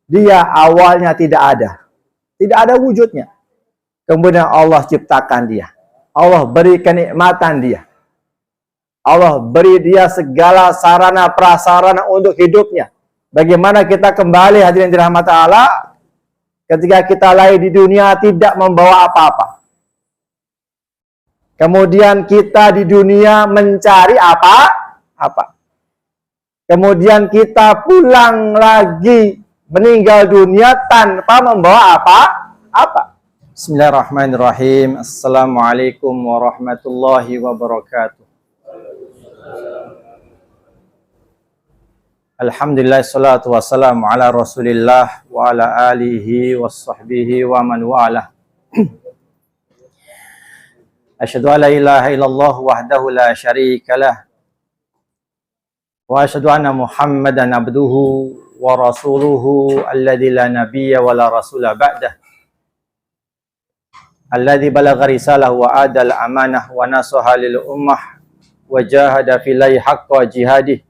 Dia awalnya tidak ada wujudnya. Kemudian Allah ciptakan dia. Allah beri kenikmatan dia. Allah beri dia segala sarana prasarana untuk hidupnya. Bagaimana kita kembali hadirin dirahmati Allah ketika kita lahir di dunia tidak membawa apa-apa. Kemudian kita di dunia mencari apa? Kemudian kita pulang lagi meninggal dunia tanpa membawa apa? Bismillahirrahmanirrahim. Assalamualaikum warahmatullahi wabarakatuh. Alhamdulillah, salatu wassalamu ala rasulillah wa ala alihi wa sahbihi wa man wa'ala. Asyhadu an la ilaha illallah wahdahu la syarika lah. Wa asyhadu anna Muhammadan abduhu wa rasuluhu alladzi la nabiyya wa la rasula ba'dah. Alladzi balagha risalah wa adal amanah wa nasaha lil ummah wa jahada fillahi haqqa jihadih.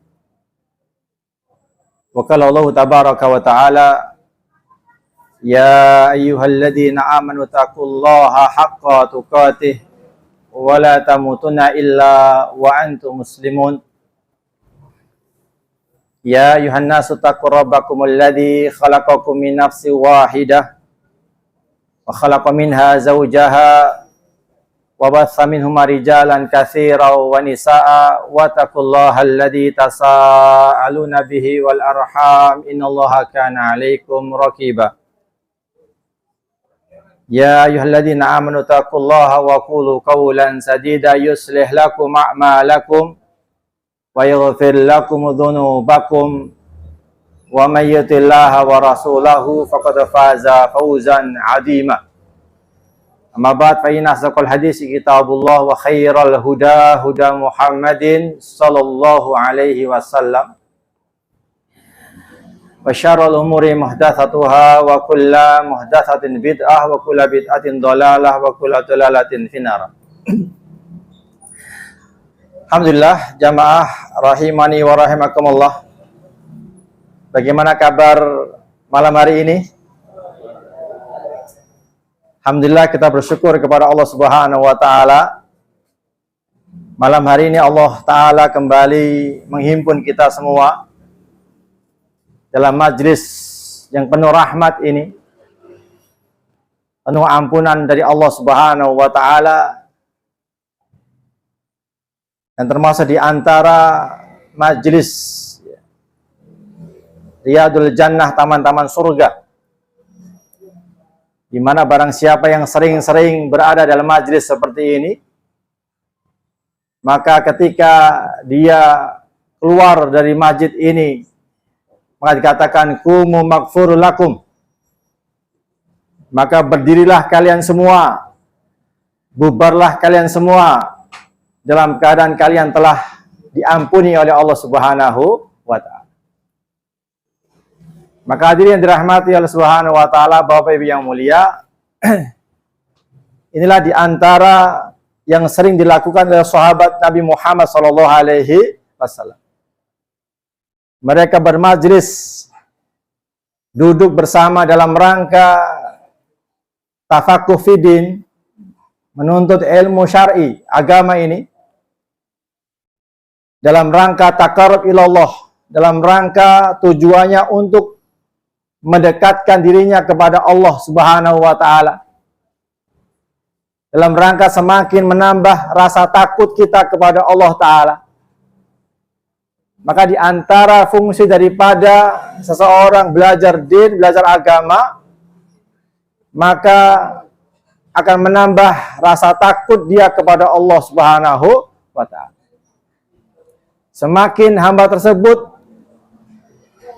Wa qala Allah tabaraka wa ta'ala ya ayyuhalladzina amanu taqullaha haqqa tuqatih wa la tamutunna illa wa antum muslimun. Ya ayuhan nasu taqu rabbakumul ladzi khalaqakum min nafsin wahidah wa khalaqa minha zawjaha wa batha minhuma rijalan katsiran wa nisaa wa taqullaha alladzi tasaaluna bihi wal arham innallaha kana 'alaikum raqiba. Ya ayyuhalladzina amanu taqullaha wa qulu qawlan sadida yuslih lakum a'malakum wa yaghfir lakum dhunubakum wa may yuti'llaha wa rasulahu faqad faza fawzan 'azima. Amma ba'd, fa inna asdaqal hadisi kitabullah wa khairal huda huda Muhammadin sallallahu alaihi wasallam wa syarrul umuri muhdatsatuha wa kullu muhdatsatin bid'ah wa kullu bid'atin dhalalah wa kullu dhalalatin finnar. Alhamdulillah, jamaah rahimani wa rahimakumullah. Bagaimana kabar malam hari ini? Alhamdulillah, kita bersyukur kepada Allah Subhanahu wa taala. Malam hari ini Allah taala kembali menghimpun kita semua dalam majlis yang penuh rahmat ini, penuh ampunan dari Allah Subhanahu wa taala, dan termasuk di antara majlis Riyadul Jannah, taman-taman surga, di mana barang siapa yang sering-sering berada dalam majlis seperti ini, maka ketika dia keluar dari masjid ini, maka dikatakan kumu maghfurul lakum, maka berdirilah kalian semua, bubarlah kalian semua dalam keadaan kalian telah diampuni oleh Allah Subhanahu wa ta'ala. Maka hadirin yang dirahmati Allah Subhanahu wa ta'ala, Bapak Ibu yang mulia, inilah di antara yang sering dilakukan oleh sahabat Nabi Muhammad sallallahu alaihi wasallam. Mereka bermajlis, duduk bersama dalam rangka tafakuh fidin, menuntut ilmu syar'i, agama ini, dalam rangka taqarrub ilallah, dalam rangka tujuannya untuk mendekatkan dirinya kepada Allah Subhanahu wa ta'ala, dalam rangka semakin menambah rasa takut kita kepada Allah ta'ala. Maka di antara fungsi daripada seseorang belajar din, belajar agama, maka akan menambah rasa takut dia kepada Allah Subhanahu wa ta'ala. Semakin hamba tersebut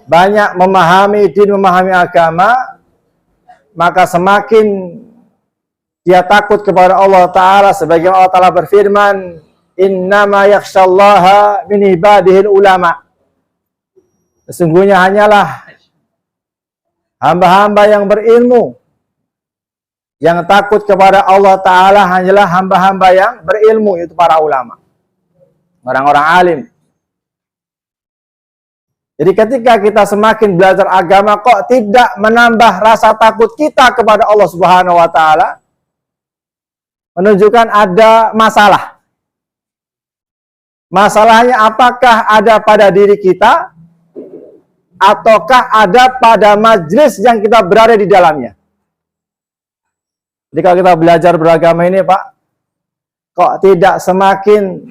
banyak memahami din, memahami agama, maka semakin dia takut kepada Allah Ta'ala. Sebagaimana Allah Ta'ala berfirman, innama yakhshallaha min ibadihil ulama. Sesungguhnya hanyalah hamba-hamba yang berilmu. Yang takut kepada Allah Ta'ala hanyalah hamba-hamba yang berilmu, yaitu para ulama, orang-orang alim. Jadi ketika kita semakin belajar agama kok tidak menambah rasa takut kita kepada Allah Subhanahu wa taala, menunjukkan ada masalah. Masalahnya apakah ada pada diri kita ataukah ada pada majelis yang kita berada di dalamnya. Jadi kalau kita belajar beragama ini, Pak, kok tidak semakin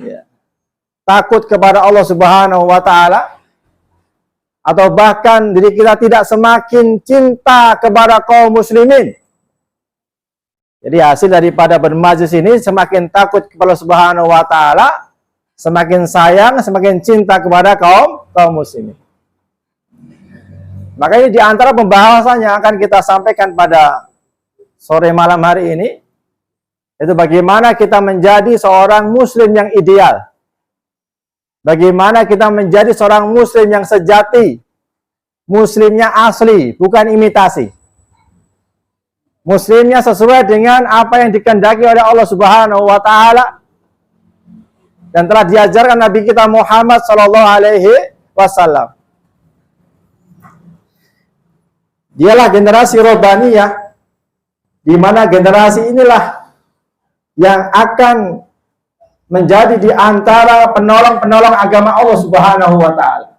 takut kepada Allah Subhanahu wa taala, atau bahkan diri kita tidak semakin cinta kepada kaum muslimin. Jadi hasil daripada bermajlis ini semakin takut kepada Allah Subhanahu wa taala, semakin sayang, semakin cinta kepada kaum muslimin. Makanya di antara pembahasan yang akan kita sampaikan pada sore malam hari ini, itu bagaimana kita menjadi seorang muslim yang ideal. Bagaimana kita menjadi seorang muslim yang sejati. Muslimnya asli, bukan imitasi. Muslimnya sesuai dengan apa yang dikehendaki oleh Allah Subhanahu wa taala dan telah diajarkan Nabi kita Muhammad sallallahu alaihi wasallam. Dialah generasi Robbaniyah, di mana generasi inilah yang akan menjadi di antara penolong-penolong agama Allah Subhanahu wa taala.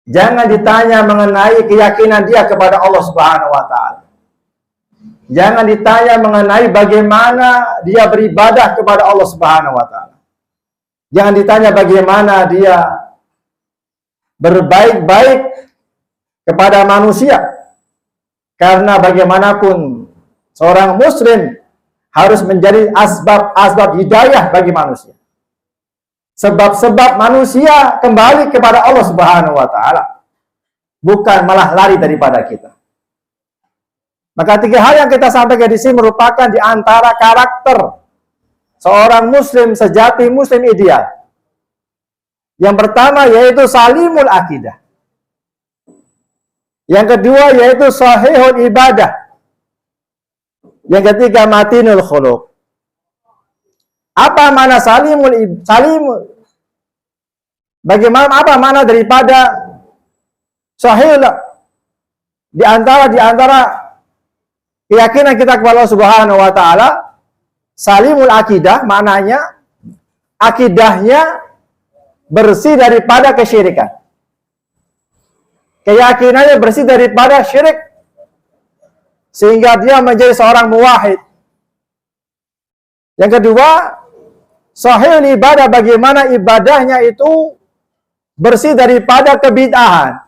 Jangan ditanya mengenai keyakinan dia kepada Allah Subhanahu wa taala. Jangan ditanya mengenai bagaimana dia beribadah kepada Allah Subhanahu wa taala. Jangan ditanya bagaimana dia berbaik-baik kepada manusia. Karena bagaimanapun seorang muslim harus menjadi asbab hidayah bagi manusia. Sebab-sebab manusia kembali kepada Allah Subhanahu wa taala, bukan malah lari daripada kita. Maka tiga hal yang kita sampaikan di sini merupakan di antara karakter seorang muslim sejati, muslim ideal. Yang pertama yaitu salimul akidah. Yang kedua yaitu sahihul ibadah. Yang ketiga matinul khuluq. Apa makna salimul? Bagaimana apa makna daripada sahih? Di antara keyakinan kita kepada Allah Subhanahu wa taala, salimul akidah maknanya akidahnya bersih daripada kesyirikan. Keyakinannya bersih daripada syirik sehingga dia menjadi seorang muwahhid. Yang kedua, sahih ibadah, bagaimana ibadahnya itu bersih daripada kebid'ahan.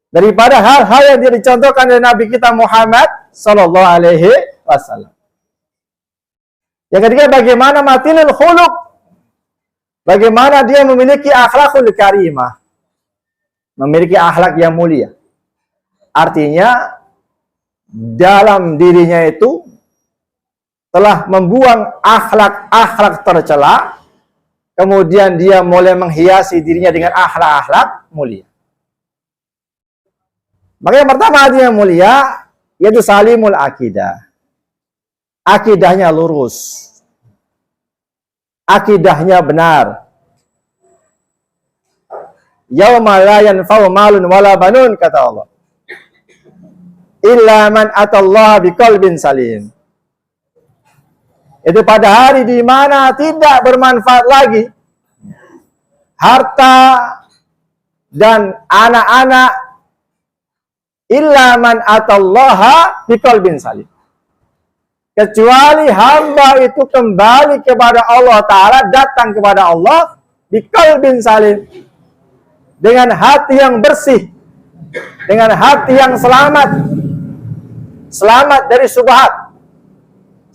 Daripada hal-hal yang dicontohkan oleh Nabi kita Muhammad sallallahu alaihi wasallam. Yang ketiga, bagaimana matinul khuluq. Bagaimana dia memiliki akhlakul karimah. Memiliki akhlak yang mulia. Artinya dalam dirinya itu telah membuang akhlak-akhlak tercela, kemudian dia mulai menghiasi dirinya dengan akhlak-akhlak mulia. Maka yang pertama yang mulia yaitu salimul akidah. Akidahnya lurus. Akidahnya benar. Yauma la yanfa'u malun wala banun, kata Allah, illa man atallaha biqalbin salim. Itu pada hari di mana tidak bermanfaat lagi harta dan anak-anak, illa man atallaha biqalbin salim, kecuali hamba itu kembali kepada Allah Ta'ala, datang kepada Allah biqalbin salim, dengan hati yang bersih, dengan hati yang selamat, selamat dari syubhat,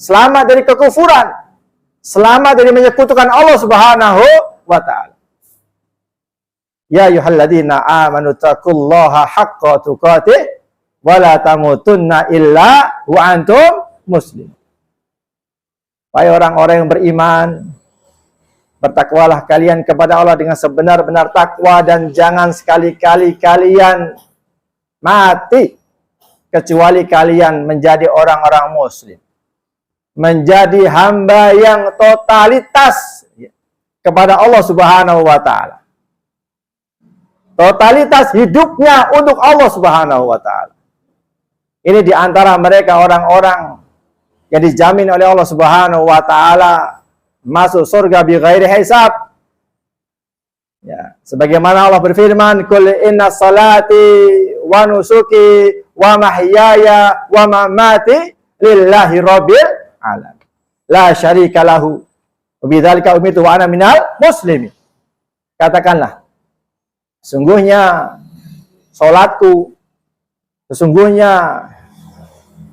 selamat dari kekufuran, selamat dari menyekutukan Allah Subhanahu wa taala. Ya ayyuhalladzina amanu taqullaha haqqa tuqatih wa la tamutunna illa wa antum muslim. Wahai orang-orang yang beriman, bertakwalah kalian kepada Allah dengan sebenar-benar takwa dan jangan sekali-kali kalian mati kecuali kalian menjadi orang-orang muslim, menjadi hamba yang totalitas kepada Allah Subhanahu wa taala. totalitas hidupnya untuk Allah Subhanahu wa taala. Ini di antara mereka orang-orang yang dijamin oleh Allah Subhanahu wa taala masuk surga bi ghairi hisab. Ya, sebagaimana Allah berfirman, "Qul inna salati wa nusuki wa mahyaya wa mamati lillahi rabbil alamin. La syarika lahu. Wa bidzalika umirtu wa ana minal muslimin." Katakanlah, sungguhnya salatku, sesungguhnya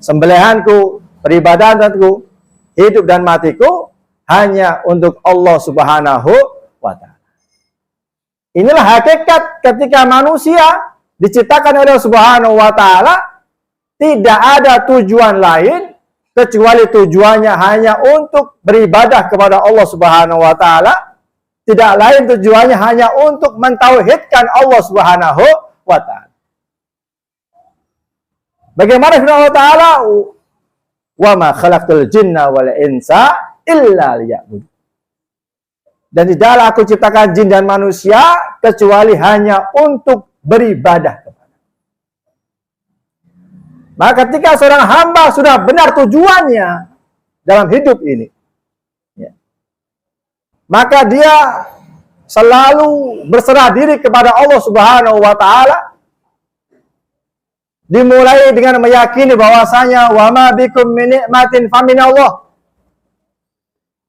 sembelihanku, peribadatanku, hidup dan matiku hanya untuk Allah Subhanahu wa taala. Inilah hakikat ketika manusia diciptakan oleh Allah Subhanahu wa taala, tidak ada tujuan lain kecuali tujuannya hanya untuk beribadah kepada Allah Subhanahu wa taala. Tidak lain tujuannya hanya untuk mentauhidkan Allah Subhanahu wa taala. Bagaimana firman Allah taala, "Wa ma khalaqtul jinna wal insa illa liya'budun." Dan tidaklah aku ciptakan jin dan manusia kecuali hanya untuk beribadah kepada. Maka ketika seorang hamba sudah benar tujuannya dalam hidup ini, ya, maka dia selalu berserah diri kepada Allah Subhanahu wa taala. Dimulai dengan meyakini bahwasanya wa ma bikum min nikmatin faminallah.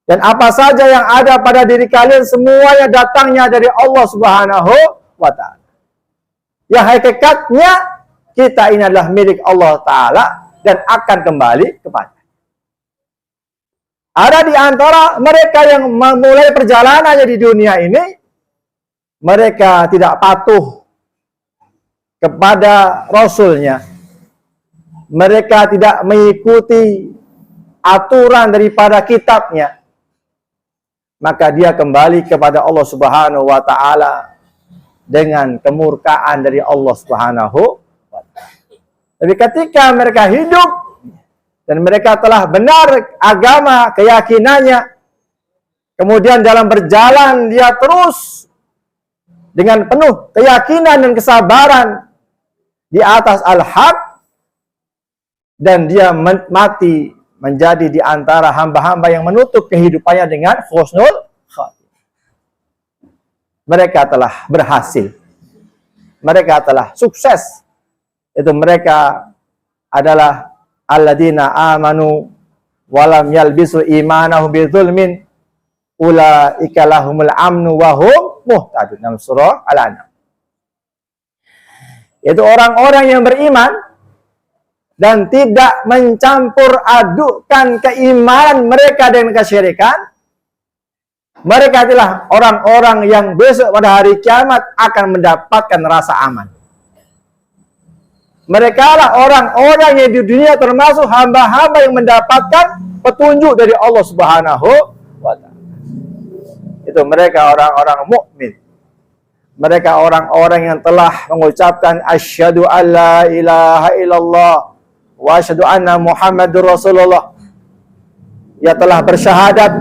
Dan apa saja yang ada pada diri kalian semuanya datangnya dari Allah Subhanahu wa taala. Ya, hakikatnya kita ini adalah milik Allah taala dan akan kembali kepada. Ada di antara mereka yang memulai perjalanannya di dunia ini, mereka tidak patuh kepada Rasulnya. Mereka tidak mengikuti aturan daripada kitabnya. Maka dia kembali kepada Allah Subhanahu wa taala dengan kemurkaan dari Allah Subhanahu wa taala. Tapi ketika mereka hidup dan mereka telah benar agama, keyakinannya, kemudian dalam berjalan dia terus dengan penuh keyakinan dan kesabaran di atas al-haq, dan dia mati menjadi di antara hamba-hamba yang menutup kehidupannya dengan husnul khatimah. Mereka telah berhasil. Mereka telah sukses. Itu mereka adalah alladzina amanu walam yalbisu imanahum bidzulmin ulaika lahumul amnu wa hum muhtadun. Dalam surah Al-An'am. Itu orang-orang yang beriman dan tidak mencampur adukkan keimanan mereka dengan kesyirikan. Mereka adalah orang-orang yang besok pada hari kiamat akan mendapatkan rasa aman. Mereka lah orang-orang yang di dunia termasuk hamba-hamba yang mendapatkan petunjuk dari Allah Subhanahu wa taala. Itu mereka orang-orang mukmin. Mereka orang-orang yang telah mengucapkan asyhadu alla ilaha illallah wa asyhadu anna Muhammadur Rasulullah. Dia telah bersyahadat.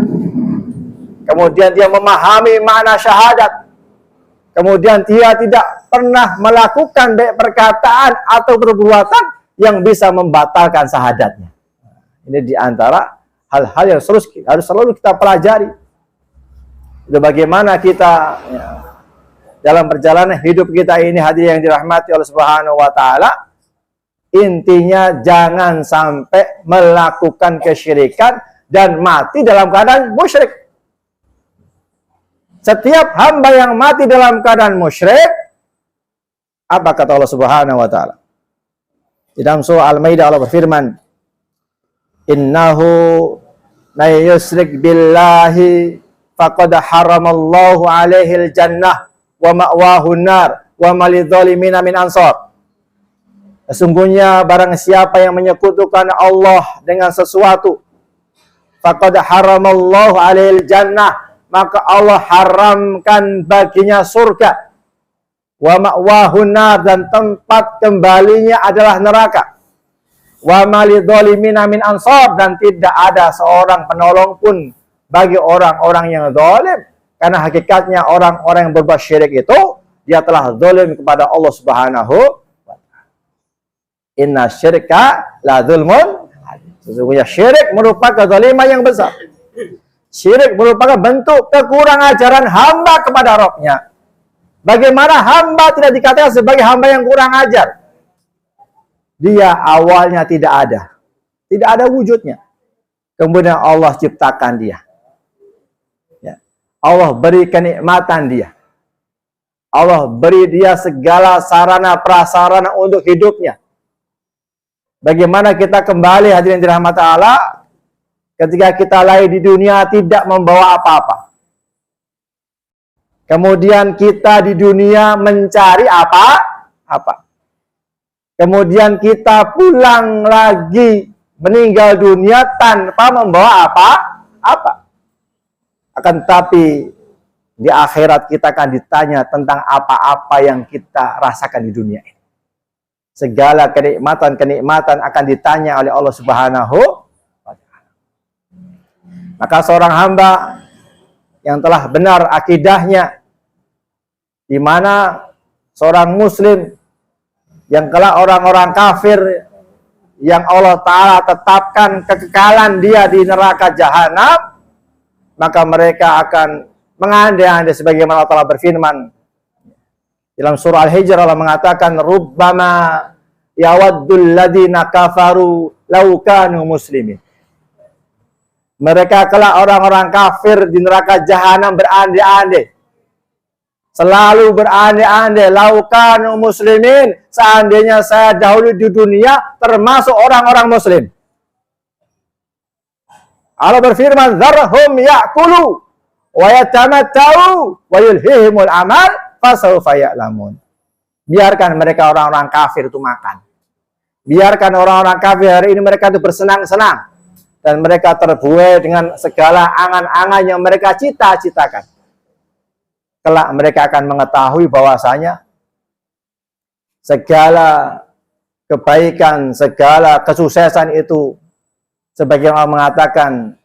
Kemudian dia memahami makna syahadat. Kemudian dia tidak pernah melakukan baik perkataan atau perbuatan yang bisa membatalkan syahadatnya. Ini diantara hal-hal yang harus selalu kita pelajari. Itu bagaimana kita dalam perjalanan hidup kita ini, hadirin yang dirahmati Allah Subhanahu wa taala, intinya jangan sampai melakukan kesyirikan dan mati dalam keadaan musyrik. Setiap hamba yang mati dalam keadaan musyrik, apa kata Allah Subhanahu wa taala? Di dalam surah Al-Maidah Allah berfirman, "Innahu may yusyrik billahi faqad haramallahu alaihil jannah wa ma'wahu nar wa ma lidzalimina min ansar." Sesungguhnya barang siapa yang menyekutukan Allah dengan sesuatu, faqad haramallahu alaihil jannah, maka Allah haramkan baginya surga. Wa ma'wahu nar, dan tempat kembalinya adalah neraka. Wa ma lidzalimina min ansar, dan tidak ada seorang penolong pun bagi orang-orang yang zalim. Karena hakikatnya orang-orang yang berbuat syirik itu, dia telah zalim kepada Allah Subhanahu wa ta'ala. Inna syirka la dzulmun. Sesungguhnya syirik merupakan kezaliman yang besar. Syirik merupakan bentuk kekurangan ajaran hamba kepada Rabb-Nya. Bagaimana hamba tidak dikatakan sebagai hamba yang kurang ajar? Dia awalnya tidak ada wujudnya. Kemudian Allah ciptakan dia. Ya. Allah beri kenikmatan dia. Allah beri dia segala sarana prasarana untuk hidupnya. Bagaimana kita kembali hadirin dirahmati Allah ketika kita lahir di dunia tidak membawa apa-apa. Kemudian kita di dunia mencari apa-apa. Kemudian kita pulang lagi meninggal dunia tanpa membawa apa-apa. Akan tetapi di akhirat kita akan ditanya tentang apa-apa yang kita rasakan di dunia ini. Segala kenikmatan-kenikmatan akan ditanya oleh Allah Subhanahu wa ta'ala. Maka seorang hamba yang telah benar akidahnya, di mana seorang muslim yang kelak orang-orang kafir yang Allah Ta'ala tetapkan kekekalan dia di neraka jahanam, maka mereka akan mengandai-andai sebagaimana Allah Ta'ala berfirman dalam surah Al-Hijr. Allah mengatakan, rubbama yawaddul ladina kafaru law kanu muslimin. Mereka kelak orang-orang kafir di neraka jahanam berandai-andai, selalu berandai-andai, law kanu muslimin, seandainya saya dahulu di dunia termasuk orang-orang muslim. Allah berfirman, dzarhum ya'kulu wa yatamatta'u wa yulhihimul amal fasawfa ya'lamun. Biarkan mereka orang-orang kafir itu makan. Biarkan orang-orang kafir hari ini mereka itu bersenang-senang dan mereka terbuai dengan segala angan-angan yang mereka cita-citakan. Kelak mereka akan mengetahui bahwasanya segala kebaikan, segala kesuksesan itu sebagaimana mengatakan,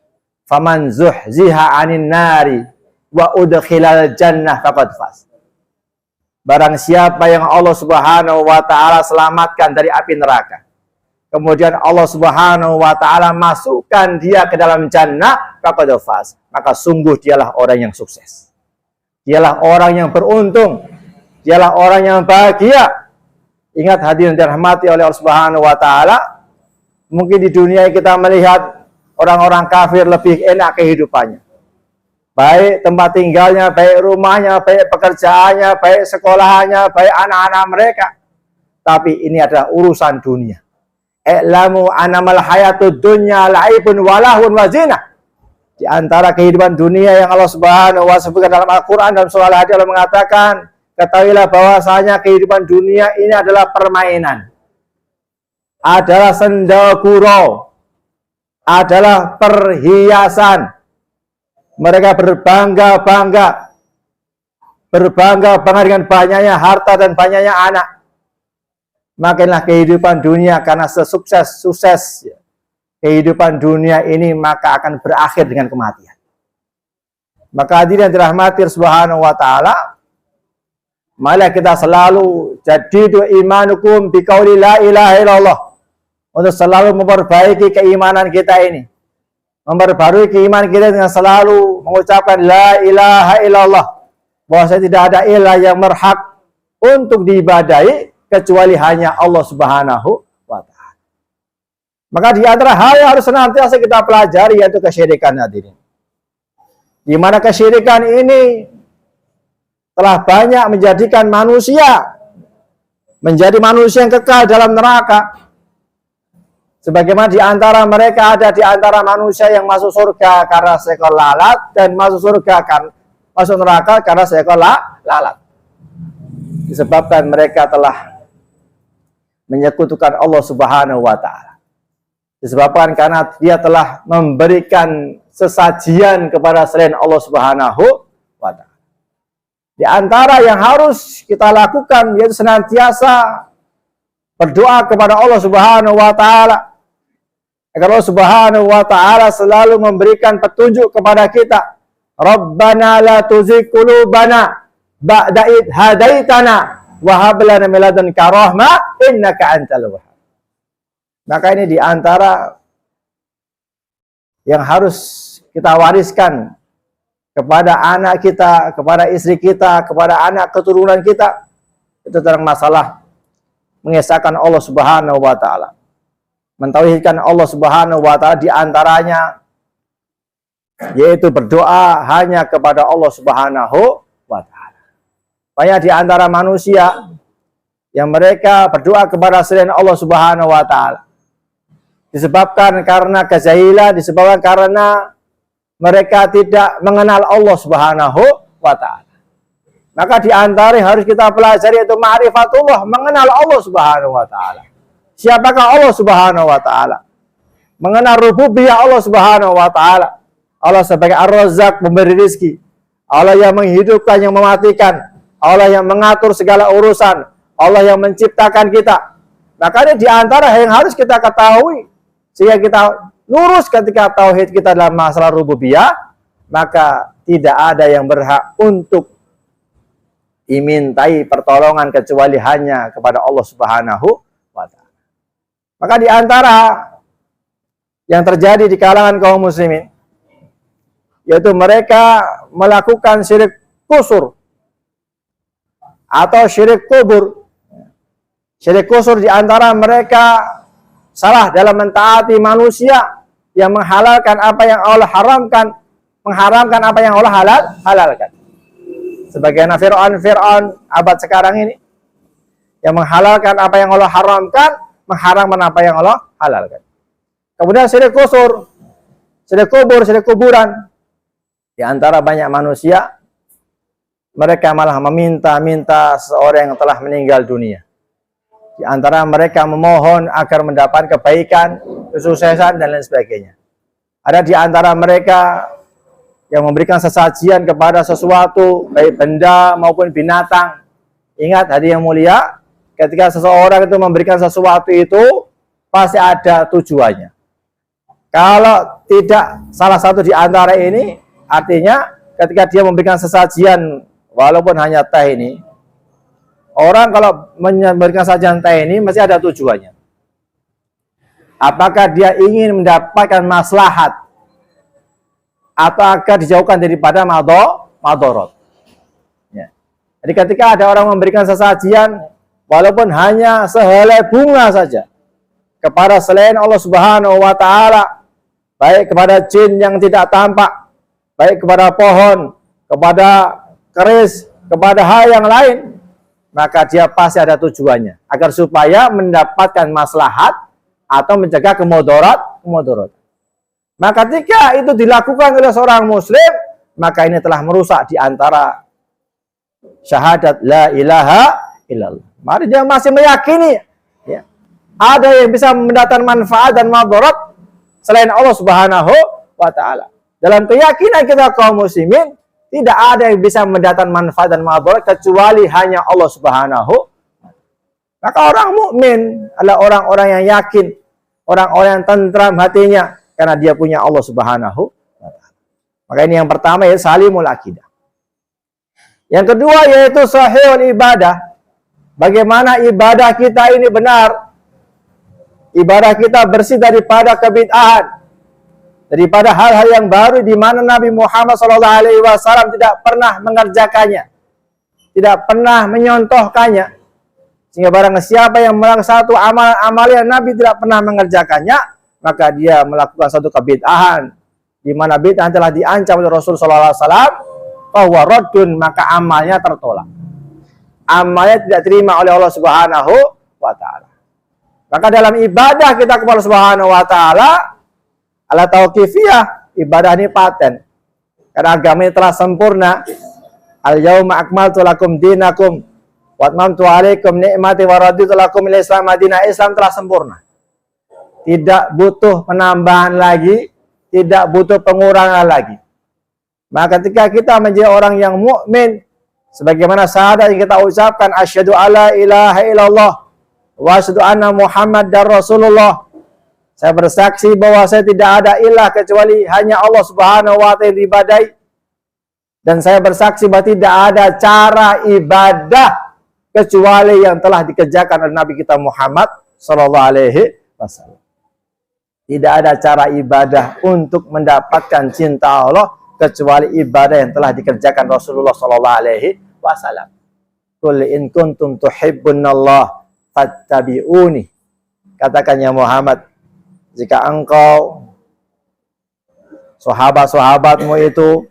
faman zuhziha 'anil nari wa udkhilal jannah faqad faz. Barang siapa yang Allah Subhanahu wa ta'ala selamatkan dari api neraka, kemudian Allah Subhanahu wa ta'ala masukkan dia ke dalam jannah, faqad faz, maka sungguh dialah orang yang sukses. Dialah orang yang beruntung, dialah orang yang bahagia. Ingat hadirin dirahmati oleh Allah Subhanahu wa ta'ala, mungkin di dunia kita melihat orang-orang kafir lebih enak kehidupannya. Baik tempat tinggalnya, baik rumahnya, baik pekerjaannya, baik sekolahannya, baik anak-anak mereka. Tapi ini adalah urusan dunia. I'lamu annamal hayatud dunya la'ibun walahun wa zinah. Di antara kehidupan dunia yang Allah Subhanahu wa ta'ala sebutkan dalam Al-Quran dan surah Al-Hadid, Allah mengatakan, ketahuilah bahwasanya kehidupan dunia ini adalah permainan, adalah senda gurau, adalah perhiasan. Mereka berbangga-bangga dengan banyaknya harta dan banyaknya anak. Makinlah kehidupan dunia karena sesukses kehidupan dunia ini maka akan berakhir dengan kematian. Maka hadirin dirahmati Subhanahu wa ta'ala, marilah kita selalu jadidu imanukum biqauli la ilaha illallah, untuk selalu memperbaiki keimanan kita ini. Memperbarui keimanan kita dengan selalu mengucapkan la ilaha illallah, bahwa tidak ada ilah yang berhak untuk diibadahi kecuali hanya Allah Subhanahu wa ta'ala. Maka di antara hal yang harus senantiasa kita pelajari yaitu kesyirikan hadirin. Di mana kesyirikan ini telah banyak menjadikan manusia menjadi manusia yang kekal dalam neraka. Sebagaimana di antara mereka ada di antara manusia yang masuk surga karena seekor lalat, dan masuk neraka karena seekor lalat. Disebabkan mereka telah menyekutukan Allah Subhanahu wa ta'ala. Disebabkan karena dia telah memberikan sesajian kepada selain Allah Subhanahu wa ta'ala. Di antara yang harus kita lakukan yaitu senantiasa berdoa kepada Allah Subhanahu wa ta'ala, agar Allah Subhanahu wa ta'ala selalu memberikan petunjuk kepada kita. Rabbana la tuzigh qulubana ba'da id hadaitana wa hab lana min ladunka rahmah innaka antal wahhab. Maka ini di antara yang harus kita wariskan kepada anak kita, kepada istri kita, kepada anak keturunan kita, itu tentang masalah mengesahkan Allah Subhanahu wa taala. Mentauhidkan Allah Subhanahu wa taala, di antaranya yaitu berdoa hanya kepada Allah Subhanahu wa taala. Banyak di antara manusia yang mereka berdoa kepada selain Allah Subhanahu wa taala. Disebabkan karena kejahilan, disebabkan karena mereka tidak mengenal Allah Subhanahu wa taala. Maka di antara yang harus kita pelajari itu ma'rifatullah, mengenal Allah Subhanahu wa taala. Siapakah Allah Subhanahu wa taala? Mengenal rububiyah Allah Subhanahu wa taala. Allah sebagai Ar-Razzaq, memberi rezeki. Allah yang menghidupkan, yang mematikan. Allah yang mengatur segala urusan. Allah yang menciptakan kita. Maka ini di antara yang harus kita ketahui sehingga kita lurus ketika tauhid kita dalam masalah rububiyah, maka tidak ada yang berhak untuk dimintai pertolongan kecuali hanya kepada Allah Subhanahu wa taala. Maka di antara yang terjadi di kalangan kaum muslimin, yaitu mereka melakukan syirik kusur atau syirik kubur. Syirik kusur di antara mereka salah dalam mentaati manusia yang menghalalkan apa yang Allah haramkan, mengharamkan apa yang Allah halalkan. Sebagaimana Fir'aun abad sekarang ini yang menghalalkan apa yang Allah haramkan, mengharamkan apa yang Allah halalkan. Kemudian syirik kusur, syirik kubur, syirik kuburan. Di antara banyak manusia, mereka malah meminta-minta seorang yang telah meninggal dunia. Di antara mereka memohon agar mendapat kebaikan, kesuksesan, dan lain sebagainya. Ada di antara mereka yang memberikan sesajian kepada sesuatu, baik benda maupun binatang. Ingat hadirin yang mulia, ketika seseorang itu memberikan sesuatu itu, pasti ada tujuannya. Kalau tidak salah satu di antara ini, artinya ketika dia memberikan sesajian, walaupun hanya teh ini, orang kalau memberikan sajian teh ini mesti ada tujuannya. Apakah dia ingin mendapatkan maslahat atau agar dijauhkan daripada madorot. Ya. Jadi ketika ada orang memberikan sesajian, walaupun hanya sehelai bunga saja, kepada selain Allah Subhanahu wa taala, baik kepada jin yang tidak tampak, baik kepada pohon, kepada keris, kepada hal yang lain, maka dia pasti ada tujuannya, agar supaya mendapatkan maslahat atau mencegah kemudarat. Maka ketika itu dilakukan oleh seorang muslim, maka ini telah merusak di antara syahadat la ilaha illallah. Mari dia masih meyakini ya, ada yang bisa mendatangkan manfaat dan mudarat selain Allah Subhanahu wa taala. Dalam keyakinan kita kaum muslimin, tidak ada yang bisa mendatangkan manfaat dan mudarat kecuali hanya Allah Subhanahu. Maka orang mukmin adalah orang-orang yang yakin, orang-orang yang tentram hatinya karena dia punya Allah Subhanahu wa taala. Maka ini yang pertama, ya salimul akidah. Yang kedua yaitu sahihul ibadah. Bagaimana ibadah kita ini benar? Ibadah kita bersih daripada kebid'ahan, daripada hal-hal yang baru di mana Nabi Muhammad SAW tidak pernah mengerjakannya, tidak pernah menyontohkannya. Sehingga barang siapa yang melakukan satu amal yang Nabi tidak pernah mengerjakannya, maka dia melakukan satu kebid'ahan, di mana bid'ah telah diancam oleh Rasul SAW, bahwa raddun, maka amalnya tertolak, amalnya tidak terima oleh Allah Subhanahu wa taala. Maka dalam ibadah kita kepada Allah Subhanahu wa taala, ala tauqifiyah, ibadah ini paten. Karena agama ini telah sempurna. Al-yauma akmaltu lakum dinakum wa atmamtu alaikum ni'mati wa raditu lakum al-Islam madinah. Islam telah sempurna. Tidak butuh penambahan lagi, tidak butuh pengurangan lagi. Maka ketika kita menjadi orang yang mukmin, sebagaimana syahadat yang kita ucapkan, asyhadu alla ilaha illallah wa asyhadu anna Muhammad dan Rasulullah. Saya bersaksi bahwa saya tidak ada ilah kecuali hanya Allah Subhanahu wa taala yang diibadahi. Dan saya bersaksi bahwa tidak ada cara ibadah kecuali yang telah dikerjakan oleh Nabi kita Muhammad sallallahu alaihi wasallam. Tidak ada cara ibadah untuk mendapatkan cinta Allah kecuali ibadah yang telah dikerjakan Rasulullah sallallahu alaihi wasallam. Qul in kuntum tuhibbunallah fattabi'uni. Katakan ya Muhammad, jika engkau sahabat-sahabatmu itu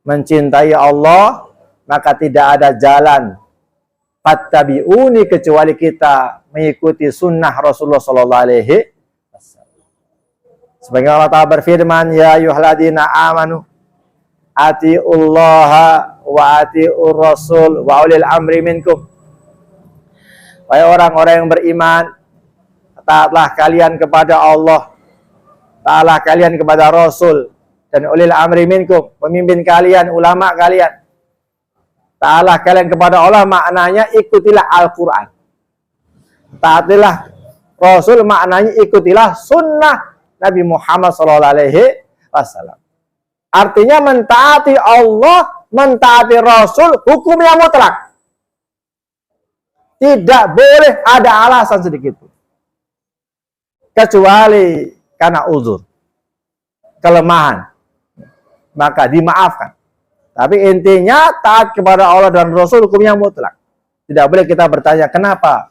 mencintai Allah, maka tidak ada jalan fattabi'uni kecuali kita mengikuti sunnah Rasulullah sallallahu alaihi wasallam. Sebagaimana Allah Ta'ala berfirman, ya ayyuhalladzina amanu atiullaha wa atiur rasul wa ulil amri minkum. Wahai orang-orang yang beriman, taatlah kalian kepada Allah, taatlah kalian kepada Rasul dan ulil amri minkum, pemimpin kalian, ulama kalian. Taatlah kalian kepada Allah maknanya ikutilah Al-Quran. Taatilah Rasul maknanya ikutilah sunnah Nabi Muhammad SAW. Artinya mentaati Allah, mentaati Rasul, hukum yang mutlak. Tidak boleh ada alasan sedikit pun. Kecuali karena uzur, kelemahan, maka dimaafkan. Tapi intinya taat kepada Allah dan Rasul hukum yang mutlak. Tidak boleh kita bertanya kenapa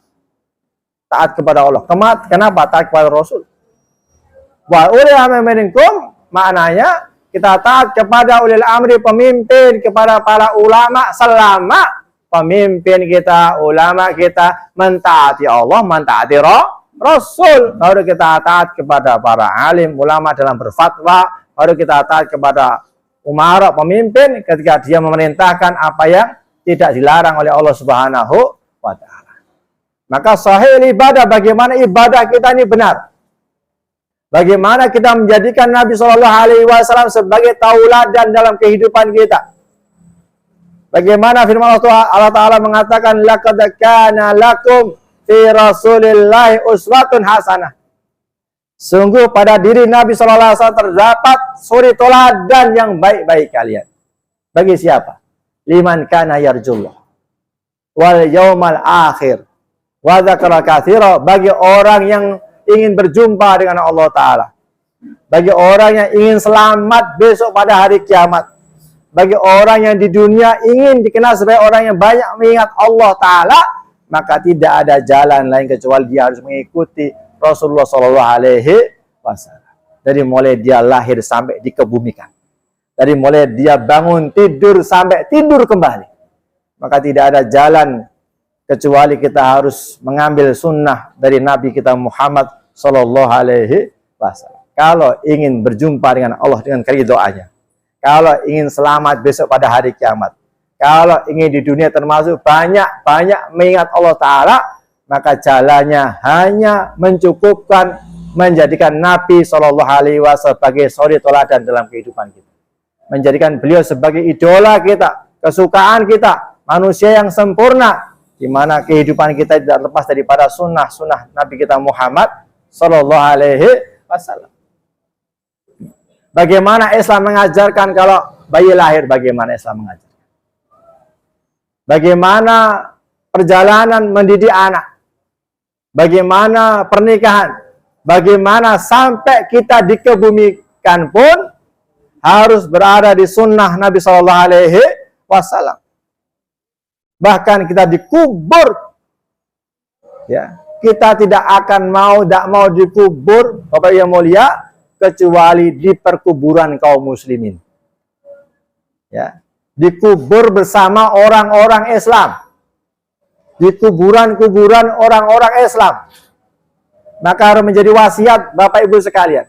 taat kepada Allah, kenapa taat kepada Rasul. Wa ulil amri minkum maknanya kita taat kepada ulil amri, pemimpin, kepada para ulama selama pemimpin kita, ulama kita mentaati Allah, mentaati Rasul. Baru kita taat kepada para alim, ulama dalam berfatwa. Baru kita taat kepada umara, pemimpin ketika dia memerintahkan apa yang tidak dilarang oleh Allah Subhanahu wa Ta'ala. Maka sahih ibadah, bagaimana ibadah kita ini benar. Bagaimana kita menjadikan Nabi Shallallahu Alaihi Wasallam sebagai tauladan dalam kehidupan kita. Bagaimana firman Allah Ta'ala mengatakan, laqad kana lakum fi Rasulillahi uswatun hasanah. Sungguh pada diri Nabi Sallallahu Alaihi Wasallam terdapat suri teladan yang baik-baik kalian. Bagi siapa? Liman kana yarjullah wal yaumal akhir wa dzakara katsira. Bagi orang yang ingin berjumpa dengan Allah Ta'ala. Bagi orang yang ingin selamat besok pada hari kiamat. Bagi orang yang di dunia ingin dikenal sebagai orang yang banyak mengingat Allah Ta'ala, maka tidak ada jalan lain kecuali dia harus mengikuti Rasulullah Sallallahu Alaihi Wasallam. Dari mulai dia lahir sampai dikebumikan, dari mulai dia bangun tidur sampai tidur kembali, maka tidak ada jalan kecuali kita harus mengambil sunnah dari Nabi kita Muhammad Sallallahu Alaihi Wasallam. Kalau ingin berjumpa dengan Allah dengan keridoannya, kalau ingin selamat besok pada hari kiamat, kalau ingin di dunia termasuk banyak-banyak mengingat Allah Ta'ala, maka jalannya hanya mencukupkan menjadikan Nabi Shallallahu Alaihi Wasallam sebagai suri teladan dalam kehidupan kita. Menjadikan beliau sebagai idola kita, kesukaan kita, manusia yang sempurna, di mana kehidupan kita tidak lepas daripada sunnah Nabi kita Muhammad Shallallahu Alaihi Wasallam. Bagaimana Islam mengajarkan kalau bayi lahir, bagaimana Islam mengajarkan? Bagaimana perjalanan mendidik anak? Bagaimana pernikahan? Bagaimana sampai kita dikebumikan pun harus berada di sunnah Nabi Sallallahu Alaihi Wasallam. Bahkan kita dikubur, ya, kita tidak akan tidak mau dikubur, Bapak yang mulia, kecuali di perkuburan kaum muslimin. Ya, dikubur bersama orang-orang Islam. Di kuburan-kuburan orang-orang Islam. Maka harus menjadi wasiat Bapak Ibu sekalian.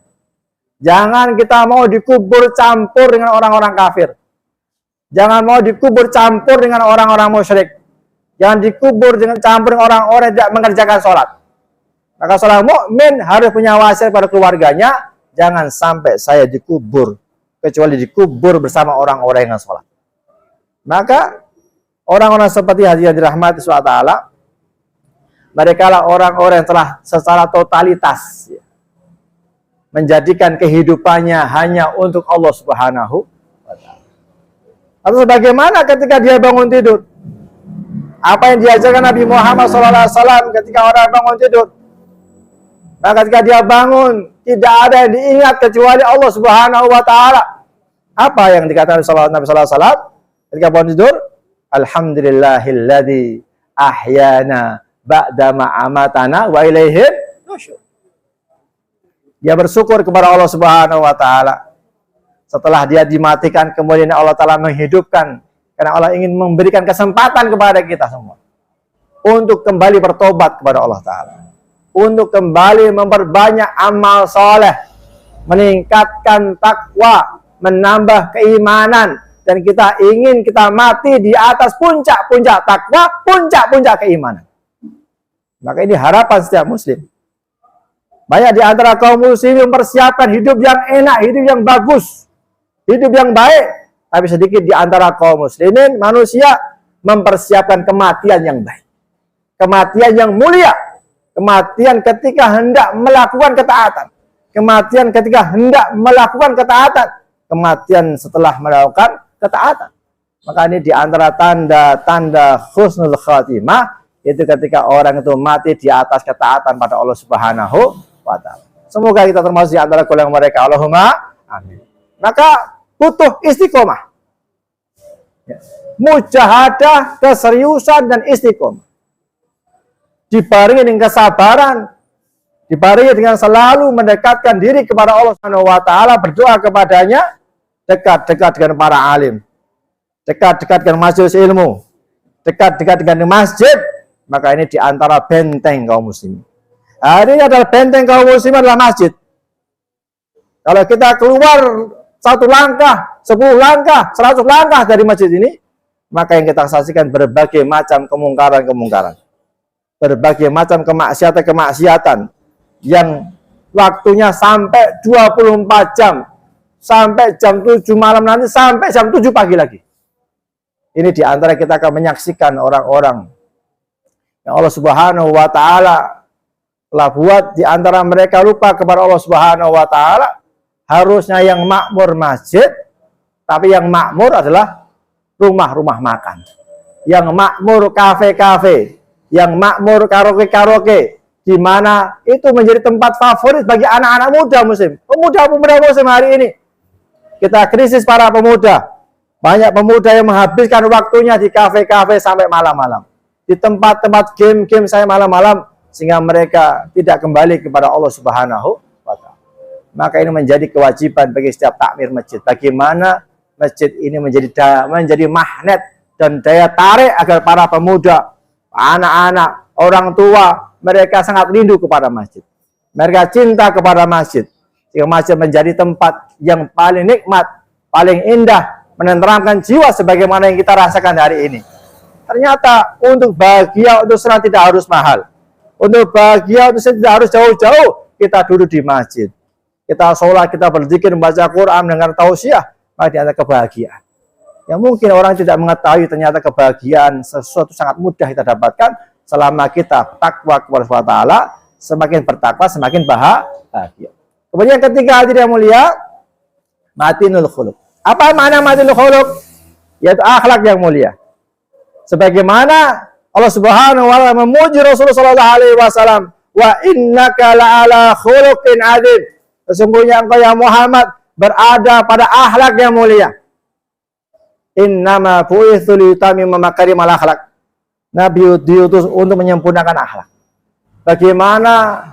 Jangan kita mau dikubur campur dengan orang-orang kafir. Jangan mau dikubur campur dengan orang-orang musyrik. Jangan dikubur dengan campur dengan orang-orang yang tidak mengerjakan sholat. Maka seorang mukmin harus punya wasiat pada keluarganya. Jangan sampai saya dikubur kecuali dikubur bersama orang-orang yang sholat. Maka orang-orang seperti yang dirahmati SWT, mereka lah orang-orang yang telah secara totalitas menjadikan kehidupannya hanya untuk Allah Subhanahu wa Ta'ala. Atau sebagaimana ketika dia bangun tidur. Apa yang diajarkan Nabi Muhammad SAW ketika orang bangun tidur. Nah, ketika dia bangun, tidak ada yang diingat kecuali Allah Subhanahu wa Ta'ala. Apa yang dikatakan Nabi SAW ketika bangun tidur? Alhamdulillahilladzi ahyana ba'dama amatana wa ilaihin nusyur. Dia bersyukur kepada Allah Subhanahu wa Ta'ala. Setelah dia dimatikan, kemudian Allah Ta'ala menghidupkan. Karena Allah ingin memberikan kesempatan kepada kita semua untuk kembali bertobat kepada Allah Ta'ala, untuk kembali memperbanyak amal soleh, meningkatkan takwa, menambah keimanan, dan kita ingin kita mati di atas puncak-puncak takwa, puncak-puncak keimanan. Maka ini harapan setiap muslim. Banyak di antara kaum muslimin mempersiapkan hidup yang enak, hidup yang bagus, hidup yang baik. Tapi sedikit di antara kaum muslimin, manusia mempersiapkan kematian yang baik. Kematian yang mulia. Kematian ketika hendak melakukan ketaatan. Kematian ketika hendak melakukan ketaatan. Kematian setelah melakukan ketaatan. Maka ini di antara tanda-tanda husnul khatimah, itu ketika orang itu mati di atas ketaatan pada Allah Subhanahu wa Ta'ala. Semoga kita termasuk di antara golongan mereka. Allahumma amin. Maka butuh istiqomah, mujahadah, keseriusan dan istiqomah. Dibarengi dengan kesabaran, dibarengi dengan selalu mendekatkan diri kepada Allah Subhanahu wa Ta'ala, berdoa kepadanya, dekat-dekat dengan para alim, dekat-dekat dengan majelis ilmu, dekat-dekat dengan masjid. Maka ini diantara benteng kaum muslimin. Hari ini adalah benteng kaum muslimin adalah masjid. Kalau kita keluar 1 langkah, 10 langkah, 100 langkah dari masjid ini, maka yang kita saksikan berbagai macam kemungkaran-kemungkaran, berbagai macam kemaksiatan-kemaksiatan yang waktunya sampai 24 jam, sampai jam 7 malam nanti, sampai jam 7 pagi lagi. Ini diantara kita akan menyaksikan orang-orang yang Allah Subhanahu wa Ta'ala telah buat diantara mereka lupa kepada Allah Subhanahu wa Ta'ala. Harusnya yang makmur masjid, tapi yang makmur adalah rumah-rumah makan. Yang makmur kafe-kafe, yang makmur karaoke-karaoke, di mana itu menjadi tempat favorit bagi anak-anak muda muslim. Pemuda-pemuda muslim hari ini. Kita krisis para pemuda. Banyak pemuda yang menghabiskan waktunya di kafe-kafe sampai malam-malam. Di tempat-tempat game-game sampai malam-malam, sehingga mereka tidak kembali kepada Allah Subhanahu wa Ta'ala. Maka ini menjadi kewajiban bagi setiap takmir masjid. Bagaimana masjid ini menjadi magnet dan daya tarik agar para pemuda, anak-anak, orang tua, mereka sangat rindu kepada masjid. Mereka cinta kepada masjid. Sehingga masjid menjadi tempat yang paling nikmat, paling indah, menenteramkan jiwa sebagaimana yang kita rasakan hari ini. Ternyata untuk bahagia, untuk senang tidak harus mahal. Untuk bahagia, untuk senang tidak harus jauh-jauh. Kita duduk di masjid. Kita sholat, kita berzikir, membaca Quran, mendengar tausiah, maka ada kebahagiaan. Yang mungkin orang tidak mengetahui ternyata kebahagiaan sesuatu sangat mudah kita dapatkan selama kita takwa kepada Allah Ta'ala. Semakin bertakwa, semakin bahagia. Kemudian yang ketiga, hadirin yang mulia, matinul khuluq. Apa makna matinul khuluq? Yaitu akhlak yang mulia. Sebagaimana Allah Subhanahu wa Ta'ala memuji Rasulullah sallallahu alaihi wasallam, wa innaka la'ala khuluqin adzim. Sesungguhnya engkau ya Muhammad berada pada akhlak yang mulia. Innama bu'itsu liyutammima makarimal akhlak. Nabi diutus untuk menyempurnakan akhlak. Bagaimana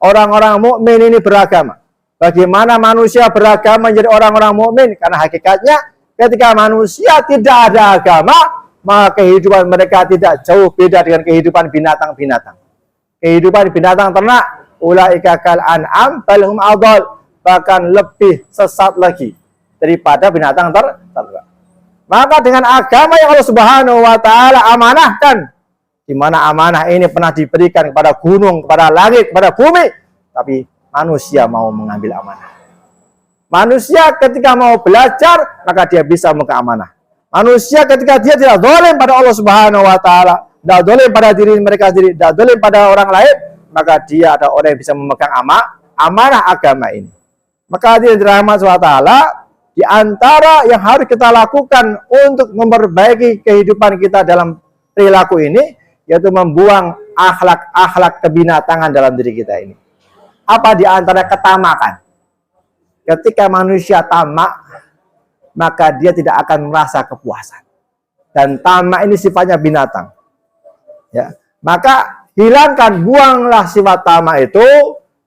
orang-orang mukmin ini beragama? Bagaimana manusia beragama menjadi orang-orang mukmin? Karena hakikatnya ketika manusia tidak ada agama, maka kehidupan mereka tidak jauh beda dengan kehidupan binatang-binatang. Kehidupan binatang ternak, ulaika kal an'am bal hum adall, bahkan lebih sesat lagi daripada binatang ternak. Maka dengan agama yang Allah Subhanahu wa Ta'ala amanahkan, di mana amanah ini pernah diberikan kepada gunung, kepada langit, kepada bumi, tapi manusia mau mengambil amanah. Manusia ketika mau belajar, maka dia bisa memegang amanah. Manusia ketika dia tidak zalim pada Allah Subhanahu wa Ta'ala, tidak zalim pada diri mereka sendiri, tidak zalim pada orang lain, maka dia ada orang yang bisa memegang amanah agama ini. Maka dia dirahmati Allah Ta'ala, Di antara yang harus kita lakukan untuk memperbaiki kehidupan kita dalam perilaku ini, yaitu membuang akhlak-akhlak kebinatangan dalam diri kita ini. Apa di antara ketamakan? Ketika manusia tamak, maka dia tidak akan merasa kepuasan. Dan tamak ini sifatnya binatang. Ya, maka hilangkan, buanglah sifat tamak itu,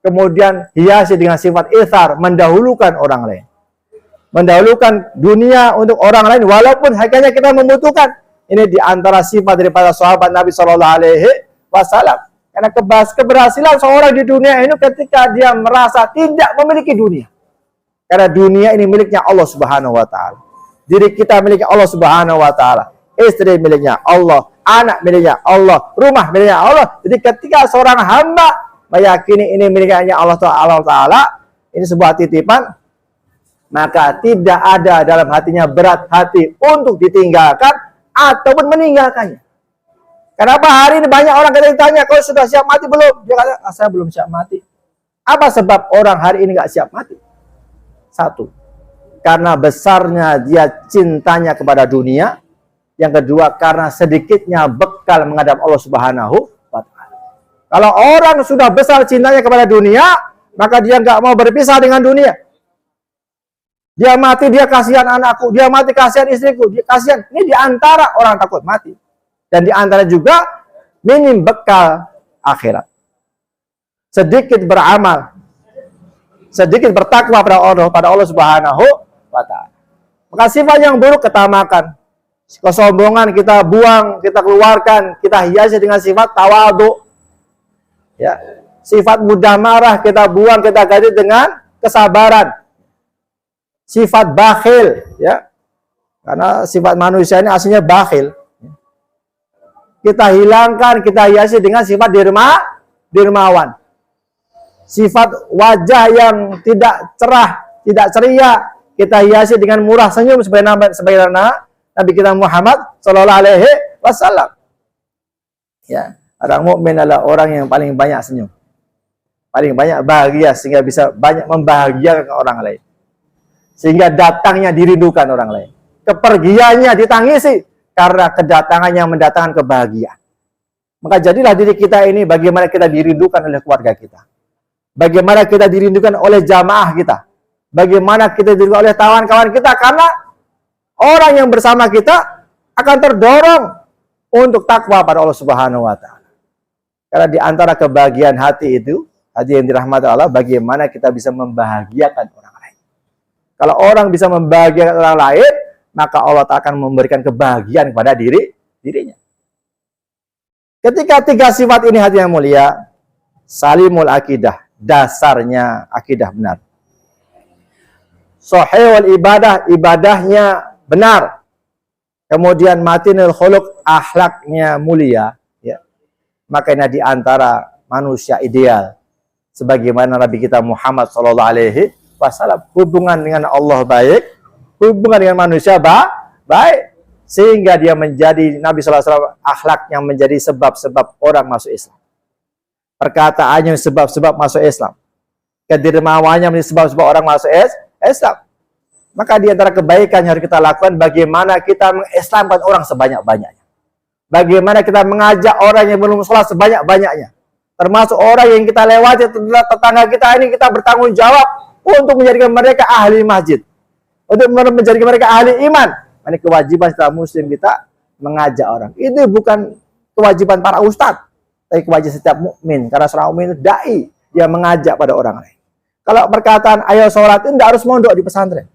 kemudian hiasi dengan sifat itsar, mendahulukan orang lain. Mendahulukan dunia untuk orang lain, walaupun hakikatnya kita membutuhkan. Ini diantara sifat daripada sahabat Nabi Shallallahu Alaihi Wasallam. Karena keberhasilan seorang di dunia ini ketika dia merasa tidak memiliki dunia. Karena dunia ini miliknya Allah Subhanahu Wa Taala. Diri kita miliknya Allah Subhanahu Wa Taala. Istri miliknya Allah, anak miliknya Allah, rumah miliknya Allah. Jadi ketika seorang hamba meyakini ini miliknya Allah Taala, ini sebuah titipan, maka tidak ada dalam hatinya berat hati untuk ditinggalkan ataupun meninggalkannya. Kenapa hari ini banyak orang yang ditanya, kau sudah siap mati belum? Dia kata, saya belum siap mati. Apa sebab orang hari ini nggak siap mati? Satu, karena besarnya dia cintanya kepada dunia. Yang kedua, karena sedikitnya bekal menghadap Allah Subhanahu wa Ta'ala. Kalau orang sudah besar cintanya kepada dunia, maka dia nggak mau berpisah dengan dunia. Dia mati, dia kasihan anakku. Dia mati, kasihan istriku. Dia kasihan. Ini diantara orang takut mati. Dan diantara juga minim bekal akhirat. Sedikit beramal. Sedikit bertakwa pada Allah Subhanahu wa Ta'ala. Maka sifat yang buruk ketamakan. Kesombongan kita buang, kita keluarkan. Kita hiasi dengan sifat tawadhu. Ya. Sifat mudah marah kita buang, kita ganti dengan kesabaran. Sifat bakhil, ya, karena sifat manusia ini aslinya bakhil. Kita hilangkan, kita hiasi dengan sifat dermawan. Sifat wajah yang tidak cerah, tidak ceria, kita hiasi dengan murah senyum sebagaimana Nabi kita Muhammad Shallallahu Alaihi Wasallam. Ya, orang mukmin adalah orang yang paling banyak senyum, paling banyak bahagia sehingga bisa banyak membahagiakan orang lain. Sehingga datangnya dirindukan orang lain. Kepergiannya ditangisi karena kedatangannya mendatangkan kebahagiaan. Maka jadilah diri kita ini bagaimana kita dirindukan oleh keluarga kita. Bagaimana kita dirindukan oleh jamaah kita. Bagaimana kita dirindukan oleh kawan-kawan kita. Karena orang yang bersama kita akan terdorong untuk takwa pada Allah Subhanahu wa Ta'ala. Karena di antara kebahagiaan hati itu, hati yang dirahmati Allah, bagaimana kita bisa membahagiakan orang. Kalau orang bisa membahagiakan orang lain, maka Allah akan memberikan kebahagiaan kepada dirinya. Ketika tiga sifat ini hati yang mulia, salimul akidah, dasarnya akidah benar. Sahihul ibadah, ibadahnya benar. Kemudian matinul khuluq, akhlaknya mulia. Ya. Makanya di antara manusia ideal, sebagaimana Nabi kita Muhammad SAW, hubungan dengan Allah baik, hubungan dengan manusia baik, sehingga dia menjadi Nabi SAW akhlaknya menjadi sebab-sebab orang masuk Islam, perkataannya sebab-sebab masuk Islam, kedermawannya menjadi sebab-sebab orang masuk Islam. Maka di antara kebaikan yang harus kita lakukan, bagaimana kita mengislamkan orang sebanyak-banyaknya, bagaimana kita mengajak orang yang belum sholat sebanyak-banyaknya, termasuk orang yang kita lewati, tetangga kita ini, kita bertanggung jawab untuk menjadikan mereka ahli masjid, untuk menjadikan mereka ahli iman. Ini kewajiban setelah muslim kita mengajak orang. Itu bukan kewajiban para ustadz, tapi kewajiban setiap mukmin. Karena seorang mukmin itu dai, dia mengajak pada orang lain. Kalau perkataan ayo sholat itu tidak harus mondok di pesantren.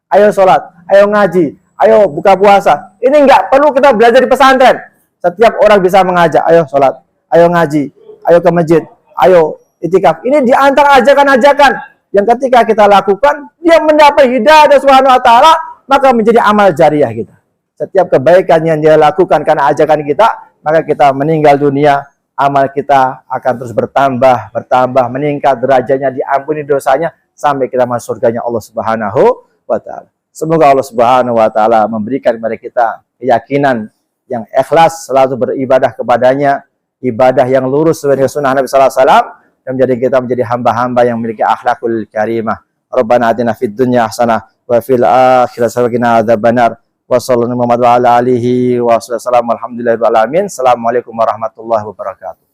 Ayo sholat, ayo ngaji, ayo buka puasa. Ini nggak perlu kita belajar di pesantren. Setiap orang bisa mengajak, ayo sholat, ayo ngaji, ayo ke masjid, ayo itikaf. Ini di antara ajakan-ajakan yang ketika kita lakukan, dia mendapat hidayah dari Subhanahu wa Ta'ala, maka menjadi amal jariah kita. Setiap kebaikan yang dia lakukan karena ajakan kita, maka kita meninggal dunia, amal kita akan terus bertambah, meningkat derajatnya, diampuni dosanya, sampai kita masuk surganya Allah Subhanahu wa Ta'ala. Semoga Allah Subhanahu wa Ta'ala memberikan kepada kita keyakinan yang ikhlas, selalu beribadah kepadanya, ibadah yang lurus sesuai dengan sunnah Nabi sallallahu alaihi wasallam, dan menjadi kita menjadi hamba-hamba yang memiliki akhlakul karimah. Rabbana atina fid dunya hasanah wa fil akhirati wa qina adzabannar. Wa sallallahu Muhammad wa ala alihi wa sallam. Alhamdulillahirabbil alamin. Assalamualaikum warahmatullahi wabarakatuh.